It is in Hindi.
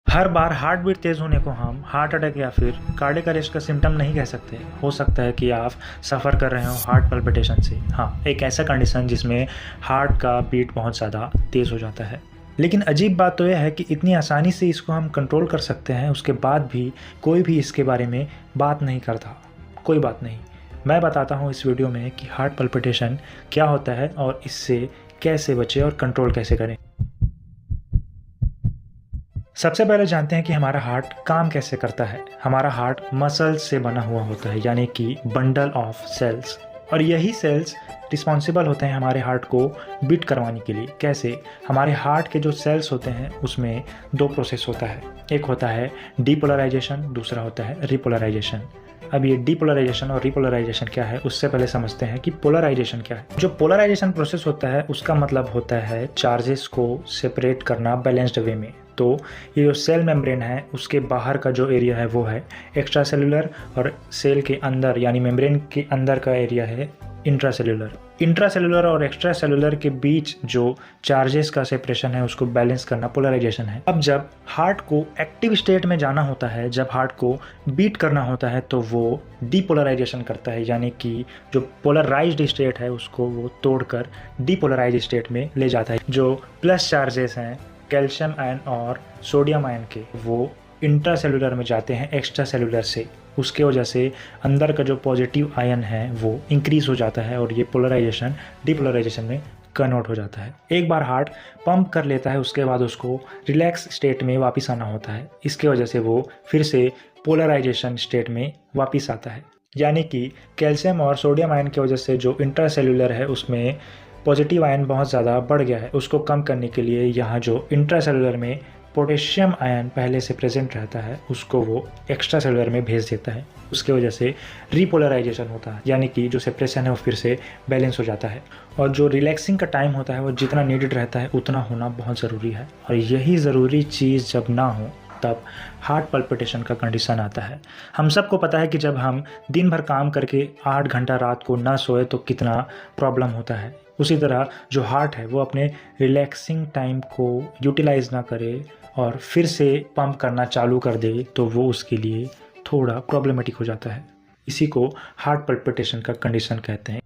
हर बार हार्ट बीट तेज़ होने को हम हार्ट अटैक या फिर कार्डियक अरेस्ट का सिम्टम नहीं कह सकते। हो सकता है कि आप सफ़र कर रहे हो हार्ट पल्पिटेशन से। हाँ, एक ऐसा कंडीशन जिसमें हार्ट का बीट बहुत ज़्यादा तेज़ हो जाता है। लेकिन अजीब बात तो यह है कि इतनी आसानी से इसको हम कंट्रोल कर सकते हैं, उसके बाद भी कोई भी इसके बारे में बात नहीं करता। कोई बात नहीं, मैं बताता हूँ इस वीडियो में कि हार्ट पल्पिटेशन क्या होता है और इससे कैसे बचें और कंट्रोल कैसे करें। सबसे पहले जानते हैं कि हमारा हार्ट काम कैसे करता है। हमारा हार्ट मसल्स से बना हुआ होता है, यानी कि बंडल ऑफ सेल्स, और यही सेल्स रिस्पॉन्सिबल होते हैं हमारे हार्ट को बीट करवाने के लिए। कैसे? हमारे हार्ट के जो सेल्स होते हैं उसमें दो प्रोसेस होता है। एक होता है डीपोलराइजेशन, दूसरा होता है रिपोलराइजेशन। अब ये डीपोलराइजेशन और रिपोलराइजेशन क्या है उससे पहले समझते हैं कि पोलराइजेशन क्या है। जो पोलराइजेशन प्रोसेस होता है उसका मतलब होता है चार्जेस को सेपरेट करना बैलेंस्ड वे में। तो ये जो सेल मेम्ब्रेन है उसके बाहर का जो एरिया है वो है एक्स्ट्रा सेलुलर, और सेल के अंदर यानी मेम्ब्रेन के अंदर का एरिया है इंट्रासेलुलर। इंट्रासेलुलर और एक्स्ट्रा सेलुलर के बीच जो चार्जेस का सेपरेशन है उसको बैलेंस करना पोलराइजेशन है। अब जब हार्ट को एक्टिव स्टेट में जाना होता है, जब हार्ट को बीट करना होता है, तो वो डीपोलराइजेशन करता है, यानी कि जो पोलराइज्ड स्टेट है उसको वो तोड़कर डीपोलराइज्ड स्टेट में ले जाता है। जो प्लस चार्जेस हैं कैल्शियम आयन और सोडियम आयन के, वो इंट्रासेलुलर में जाते हैं एक्स्ट्रा सेलुलर से। उसके वजह से अंदर का जो पॉजिटिव आयन है वो इंक्रीज हो जाता है और ये पोलराइजेशन डीपोलराइजेशन में कन्वर्ट हो जाता है। एक बार हार्ट पंप कर लेता है उसके बाद उसको रिलैक्स स्टेट में वापस आना होता है। इसके वजह से वो फिर से पोलराइजेशन स्टेट में वापस आता है, यानी कि कैल्शियम और सोडियम आयन की वजह से जो इंट्रासेलुलर है उसमें पॉजिटिव आयन बहुत ज़्यादा बढ़ गया है। उसको कम करने के लिए यहाँ जो इंट्रासेलुलर में पोटेशियम आयन पहले से प्रेजेंट रहता है उसको वो एक्स्ट्रा सेलुलर में भेज देता है। उसके वजह से रिपोलराइजेशन होता है, यानी कि जो सेपरेशन है वो फिर से बैलेंस हो जाता है। और जो रिलैक्सिंग का टाइम होता है वो जितना नीडेड रहता है उतना होना बहुत ज़रूरी है, और यही ज़रूरी चीज़ जब ना हो तब हार्ट पल्पिटेशन का कंडीशन आता है। हम सबको पता है कि जब हम दिन भर काम करके 8 घंटा रात को ना सोए तो कितना प्रॉब्लम होता है। उसी तरह जो हार्ट है वो अपने रिलैक्सिंग टाइम को यूटिलाइज ना करे और फिर से पंप करना चालू कर दे तो वो उसके लिए थोड़ा प्रॉब्लमेटिक हो जाता है। इसी को हार्ट पल्पिटेशन का कंडीशन कहते हैं।